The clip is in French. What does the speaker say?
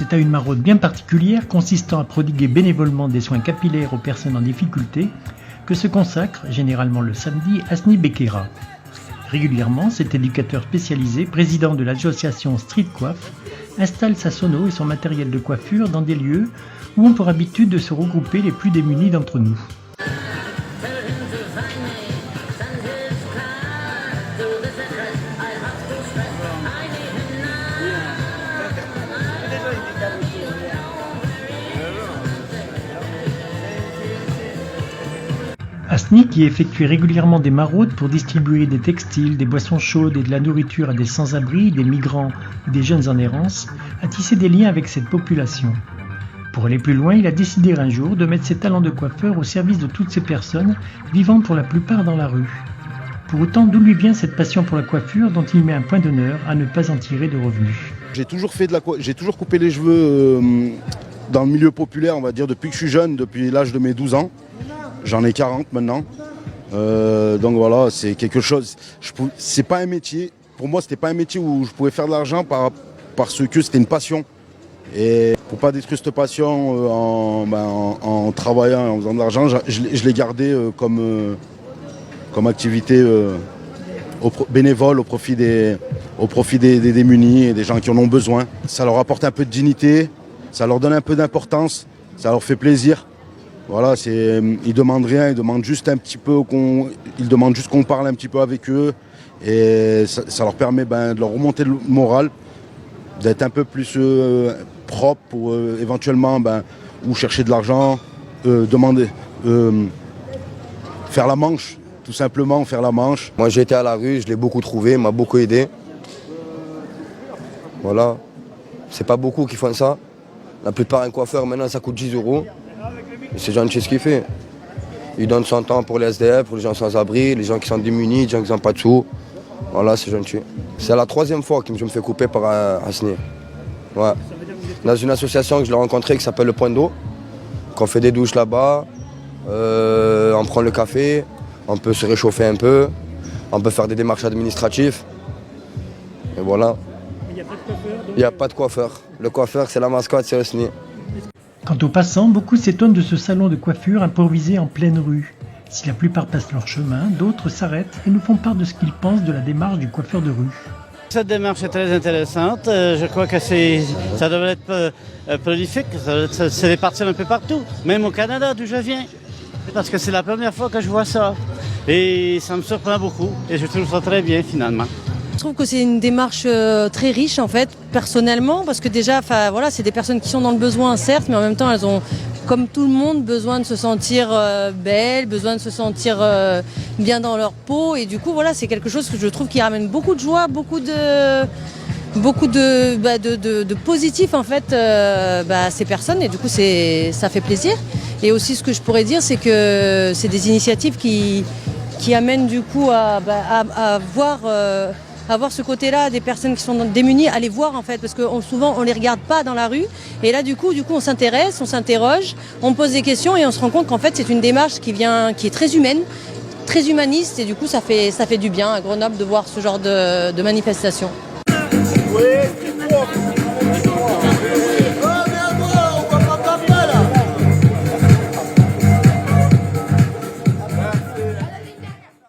C'est à une maraude bien particulière consistant à prodiguer bénévolement des soins capillaires aux personnes en difficulté que se consacre, généralement le samedi, Hasni Bekera. Régulièrement, cet éducateur spécialisé, président de l'association Street Coiffe, installe sa sono et son matériel de coiffure dans des lieux où ont pour habitude de se regrouper les plus démunis d'entre nous. Hasni, qui effectuait régulièrement des maraudes pour distribuer des textiles, des boissons chaudes et de la nourriture à des sans-abri, des migrants et des jeunes en errance, a tissé des liens avec cette population. Pour aller plus loin, il a décidé un jour de mettre ses talents de coiffeur au service de toutes ces personnes vivant pour la plupart dans la rue. Pour autant, d'où lui vient cette passion pour la coiffure dont il met un point d'honneur à ne pas en tirer de revenus? J'ai toujours coupé les cheveux dans le milieu populaire, on va dire, depuis que je suis jeune, depuis l'âge de mes 12 ans. J'en ai 40 maintenant. Donc voilà, c'est quelque chose. C'est pas un métier. Pour moi, c'était pas un métier où je pouvais faire de l'argent parce que c'était une passion. Et pour pas détruire cette passion en travaillant et en faisant de l'argent, je l'ai gardé comme activité bénévole au profit des démunis et des gens qui en ont besoin. Ça leur apporte un peu de dignité, ça leur donne un peu d'importance, ça leur fait plaisir. Voilà, ils demandent rien, ils demandent juste un petit peu qu'on parle un petit peu avec eux et ça leur permet de leur remonter le moral, d'être un peu plus propre pour éventuellement ou chercher de l'argent, faire la manche, tout simplement faire la manche. Moi j'ai été à la rue, je l'ai beaucoup trouvé, il m'a beaucoup aidé. Voilà, c'est pas beaucoup qui font ça. La plupart un coiffeur maintenant ça coûte 10 €. C'est gentil ce qu'il fait. Il donne son temps pour les SDF, pour les gens sans abri, les gens qui sont démunis, les gens qui n'ont pas de sous. Voilà, c'est gentil. C'est la 3e fois que je me fais couper par Hasni. Ouais. Dans une association que je l'ai rencontrée qui s'appelle le Point d'eau, qu'on fait des douches là-bas, on prend le café, on peut se réchauffer un peu, on peut faire des démarches administratives. Et voilà. Il n'y a pas de coiffeur. Le coiffeur, c'est la mascotte, c'est Hasni. Quant aux passants, beaucoup s'étonnent de ce salon de coiffure improvisé en pleine rue. Si la plupart passent leur chemin, d'autres s'arrêtent et nous font part de ce qu'ils pensent de la démarche du coiffeur de rue. Cette démarche est très intéressante. Je crois que ça devrait être prolifique. C'est réparti un peu partout, même au Canada d'où je viens. Parce que c'est la première fois que je vois ça. Et ça me surprend beaucoup. Et je trouve ça très bien finalement. Je trouve que c'est une démarche très riche en fait, personnellement, parce que déjà, voilà, c'est des personnes qui sont dans le besoin, certes, mais en même temps, elles ont, comme tout le monde, besoin de se sentir belles, besoin de se sentir bien dans leur peau, et du coup, voilà, c'est quelque chose que je trouve qui ramène beaucoup de joie, beaucoup de positif en fait à ces personnes, et du coup, ça fait plaisir. Et aussi, ce que je pourrais dire, c'est que c'est des initiatives qui amènent du coup à voir ce côté-là des personnes qui sont démunies, à les voir en fait, parce que souvent on les regarde pas dans la rue, et là du coup on s'intéresse, on s'interroge, on pose des questions et on se rend compte qu'en fait c'est une démarche qui est très humaine, très humaniste, et du coup ça fait du bien à Grenoble de voir ce genre de manifestation. Oui,